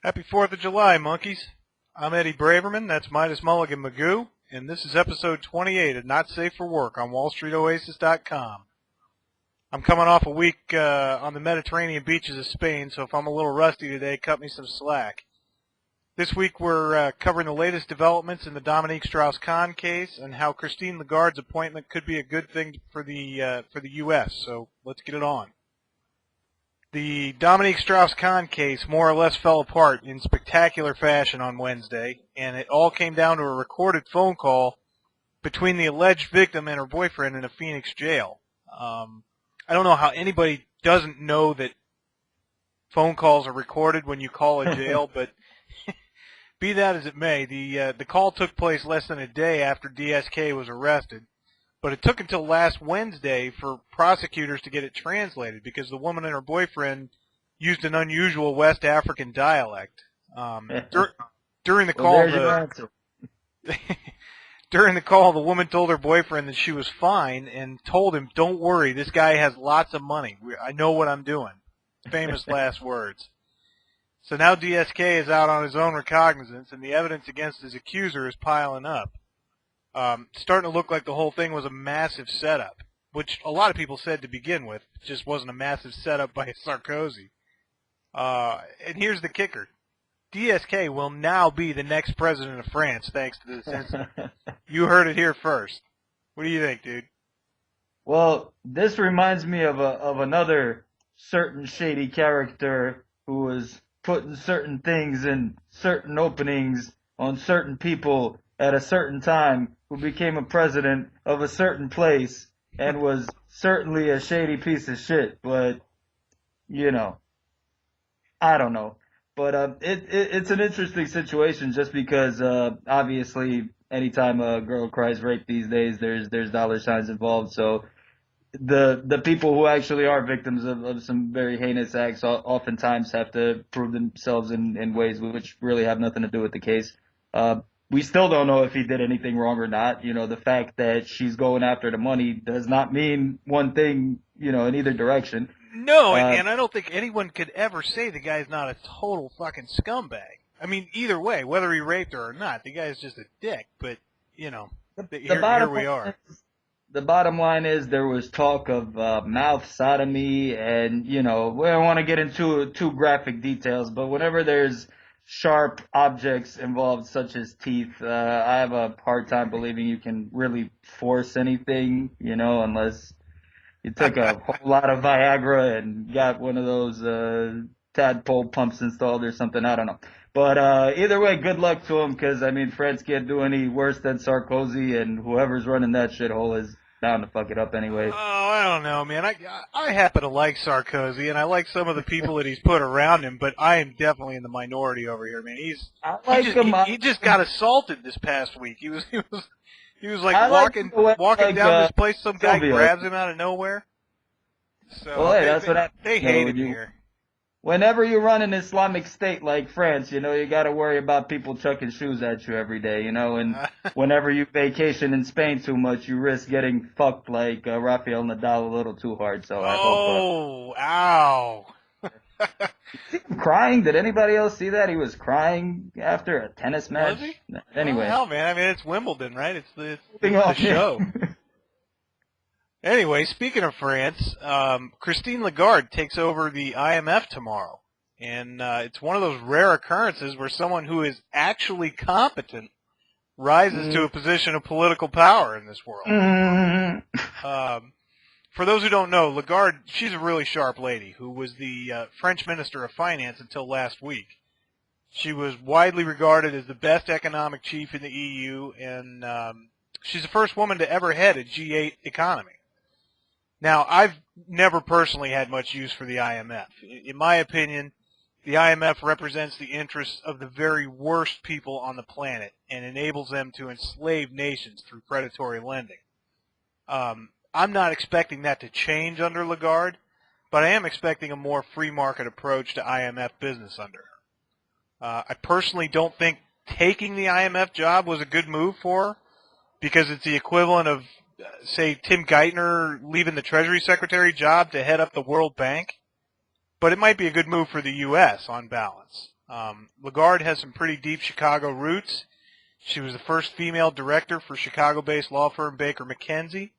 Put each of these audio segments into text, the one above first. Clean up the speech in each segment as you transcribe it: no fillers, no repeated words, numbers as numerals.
Happy 4th of July, monkeys. I'm Eddie Braverman, that's Midas Mulligan Magoo, and this is episode 28 of Not Safe for Work on WallStreetOasis.com. I'm coming off a week on the Mediterranean beaches of Spain, so if I'm a little rusty today, cut me some slack. This week we're covering the latest developments in the Dominique Strauss-Kahn case and how Christine Lagarde's appointment could be a good thing for the U.S., so let's get it on. The Dominique Strauss-Kahn case more or less fell apart in spectacular fashion on Wednesday, and it all came down to a recorded phone call between the alleged victim and her boyfriend in a Phoenix jail. I don't know how anybody doesn't know that phone calls are recorded when you call a jail, but be that as it may, the call took place less than a day after DSK was arrested. But it took until last Wednesday for prosecutors to get it translated because the woman and her boyfriend used an unusual West African dialect. During the call, during the call, the woman told her boyfriend that she was fine and told him, "Don't worry, this guy has lots of money. I know what I'm doing." Famous last words. So now DSK is out on his own recognizance, and the evidence against his accuser is piling up. Starting to look like the whole thing was a massive setup, which a lot of people said to begin with. It just wasn't a massive setup by Sarkozy. And here's the kicker. DSK will now be the next president of France thanks to this incident. You heard it here first. What do you think, dude? Well, this reminds me of another certain shady character who was putting certain things in certain openings on certain people at a certain time, who became a president of a certain place and was certainly a shady piece of shit. But, you know, I don't know. But it's an interesting situation just because obviously anytime a girl cries rape these days, there's dollar signs involved. So the people who actually are victims of some very heinous acts oftentimes have to prove themselves in ways which really have nothing to do with the case. We still don't know if he did anything wrong or not. You know, the fact that she's going after the money does not mean one thing, you know, in either direction. No, and I don't think anyone could ever say the guy's not a total fucking scumbag. I mean, either way, whether he raped her or not, the guy's just a dick. But, you know, here we are. The bottom line is there was talk of mouth sodomy and, you know, we don't want to get into too graphic details, but whenever there's sharp objects involved, such as teeth, I have a hard time believing you can really force anything, you know, unless you took a whole lot of Viagra and got one of those tadpole pumps installed or something. I don't know. But either way, good luck to him because, I mean, France can't do any worse than Sarkozy, and whoever's running that shithole is bound to fuck it up anyway. Oh, I don't know, man. I happen to like Sarkozy, and I like some of the people that he's put around him, but I am definitely in the minority over here, man. He just got assaulted this past week. He was like walking down this place, some guy grabs him out of nowhere. So well, hey, that's what happens. They hate him here. Whenever you run an Islamic state like France, you know, you got to worry about people chucking shoes at you every day, you know, and whenever you vacation in Spain too much, you risk getting fucked like Rafael Nadal a little too hard. So I hope. Ow. You see him crying? Did anybody else see that? He was crying after a tennis match. Was he? Anyway. Oh, hell, man. I mean, it's Wimbledon, right? It's the show. Anyway, speaking of France, Christine Lagarde takes over the IMF tomorrow. And it's one of those rare occurrences where someone who is actually competent rises to a position of political power in this world. For those who don't know, Lagarde, she's a really sharp lady who was the French Minister of Finance until last week. She was widely regarded as the best economic chief in the EU, and she's the first woman to ever head a G8 economy. Now, I've never personally had much use for the IMF. In my opinion, the IMF represents the interests of the very worst people on the planet and enables them to enslave nations through predatory lending. I'm not expecting that to change under Lagarde, but I am expecting a more free market approach to IMF business under her. I personally don't think taking the IMF job was a good move for her because it's the equivalent of say, Tim Geithner leaving the Treasury Secretary job to head up the World Bank. But it might be a good move for the U.S. on balance. Lagarde has some pretty deep Chicago roots. She was the first female director for Chicago-based law firm Baker McKenzie.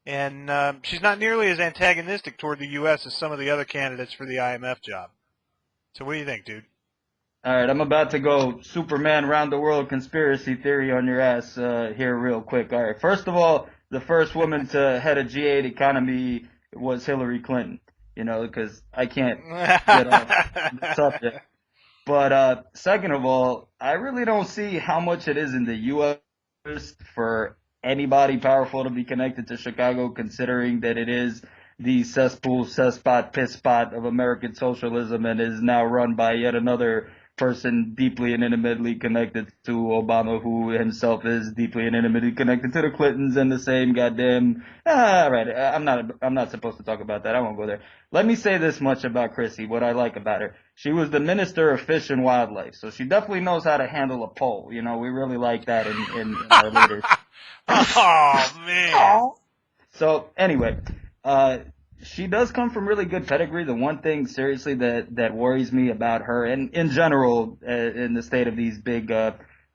And she's not nearly as antagonistic toward the U.S. as some of the other candidates for the IMF job. So what do you think, dude? All right, I'm about to go Superman round the world conspiracy theory on your ass here real quick. All right, first of all, the first woman to head a G8 economy was Hillary Clinton, because I can't get off the subject. But second of all, I really don't see how much it is in the U.S. for anybody powerful to be connected to Chicago, considering that it is the cesspool, cesspot, piss spot of American socialism and is now run by yet another person deeply and intimately connected to Obama, who himself is deeply and intimately connected to the Clintons and the same goddamn. Right. I'm not supposed to talk about that. I won't go there. Let me say this much about Chrissy, what I like about her. She was the Minister of Fish and Wildlife, so she definitely knows how to handle a pole. We really like that in our leaders. Oh, man. So, anyway, she does come from really good pedigree. The one thing, seriously, that worries me about her, and in general, in the state of these big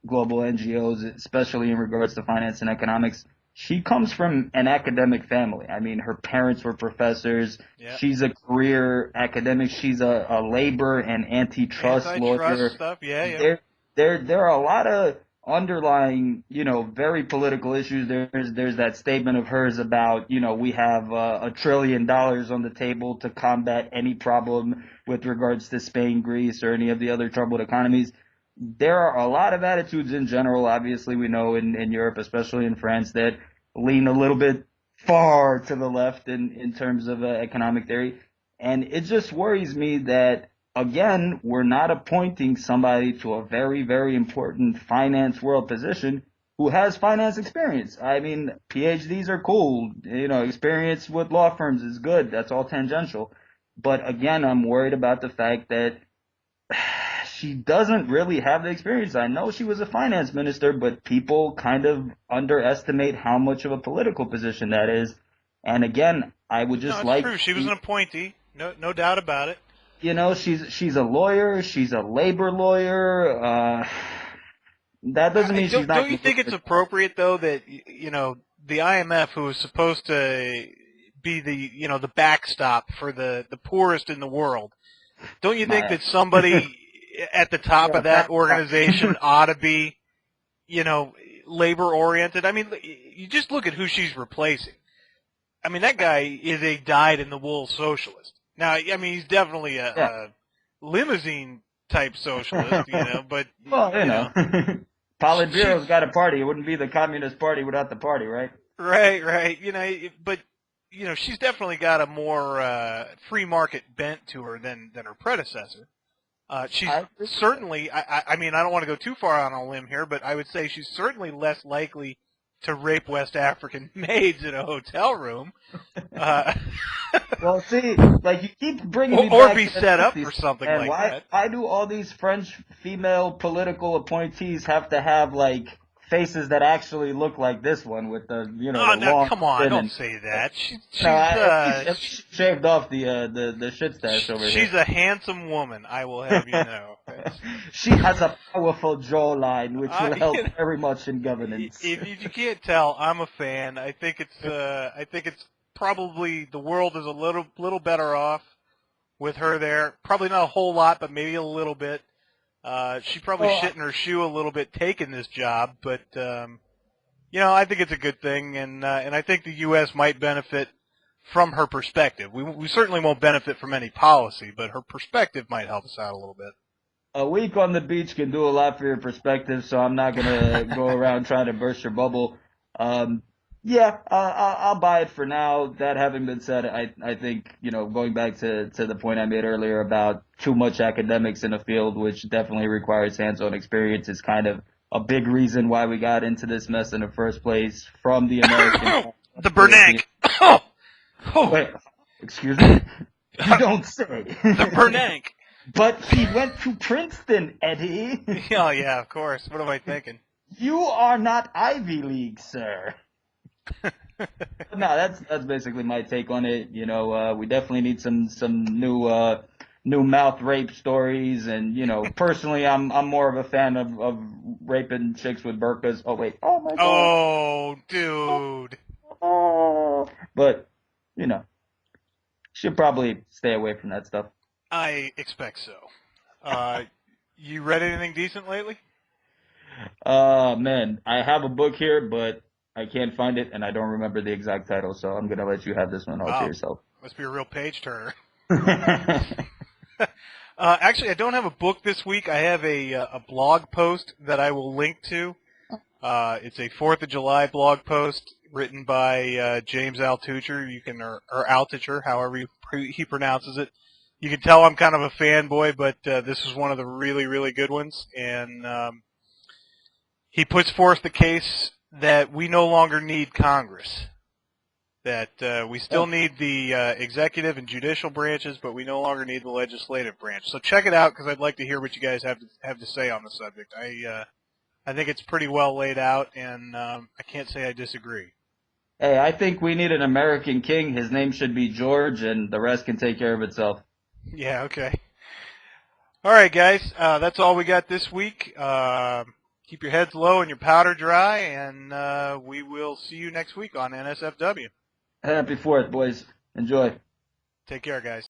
global NGOs, especially in regards to finance and economics, she comes from an academic family. I mean, her parents were professors. Yep. She's a career academic. She's a labor and antitrust lawyer. Stuff, yeah. There are a lot of underlying, very political issues. There's that statement of hers about, we have $1 trillion on the table to combat any problem with regards to Spain, Greece, or any of the other troubled economies. There are a lot of attitudes in general, obviously we know in Europe, especially in France, that lean a little bit far to the left in terms of economic theory. And it just worries me that, again, we're not appointing somebody to a very, very important finance world position who has finance experience. I mean, PhDs are cool. Experience with law firms is good. That's all tangential. But again, I'm worried about the fact that she doesn't really have the experience. I know she was a finance minister, but people kind of underestimate how much of a political position that is. And again, I would just like. True. She was an appointee. No doubt about it. She's a lawyer. She's a labor lawyer. That doesn't mean she's not. Don't you think it's appropriate though that the IMF, who is supposed to be the backstop for the poorest in the world, don't you think that somebody at the top of that organization ought to be, labor oriented? I mean, you just look at who she's replacing. I mean, that guy is a dyed-in-the-wool socialist. Now, I mean, he's definitely a limousine type socialist, but Politburo's got a party. It wouldn't be the Communist Party without the party, right? Right. But she's definitely got a more free market bent to her than her predecessor. She's certainly, I mean, I don't want to go too far on a limb here, but I would say she's certainly less likely to rape West African maids in a hotel room. Well, see, you keep bringing me back or be set up for something like that. Why do all these French female political appointees have to have faces that actually look like this one with the the long? Come on, don't say that. She's shaved off the shit stash over here. She's a handsome woman, I will have you know. She has a powerful jawline, which will help very much in governance. If you can't tell, I'm a fan. I think it's probably the world is a little better off with her there. Probably not a whole lot, but maybe a little bit. She probably shit in her shoe a little bit taking this job, but I think it's a good thing, and I think the U.S. might benefit from her perspective. We certainly won't benefit from any policy, but her perspective might help us out a little bit. A week on the beach can do a lot for your perspective, so I'm not gonna go around trying to burst your bubble. I'll buy it for now. That having been said, I think, going back to the point I made earlier about too much academics in a field, which definitely requires hands-on experience, is kind of a big reason why we got into this mess in the first place from the American. The Bernanke. Wait, excuse me? You don't say. The Bernanke. But he went to Princeton, Eddie. Oh, yeah, of course. What am I thinking? You are not Ivy League, sir. No, that's basically my take on it. We definitely need some new new mouth rape stories, and personally, I'm more of a fan of raping chicks with burqas. Oh wait, oh my god, Oh, dude. oh. But should probably stay away from that stuff. I expect so. You read anything decent lately? Man, I have a book here, but I can't find it, and I don't remember the exact title, so I'm gonna let you have this one all to Wow. yourself. Must be a real page turner. Actually, I don't have a book this week. I have a blog post that I will link to. It's a 4th of July blog post written by James Altucher. You can or Altucher, however he pronounces it. You can tell I'm kind of a fanboy, but this is one of the really, really good ones. And he puts forth the case that we no longer need Congress. That we still need the executive and judicial branches, but we no longer need the legislative branch. So check it out, because I'd like to hear what you guys have to say on the subject. I think it's pretty well laid out, and I can't say I disagree. Hey, I think we need an American king. His name should be George, and the rest can take care of itself. Yeah, okay. All right, guys, that's all we got this week. Keep your heads low and your powder dry, and we will see you next week on NSFW. Happy 4th, boys. Enjoy. Take care, guys.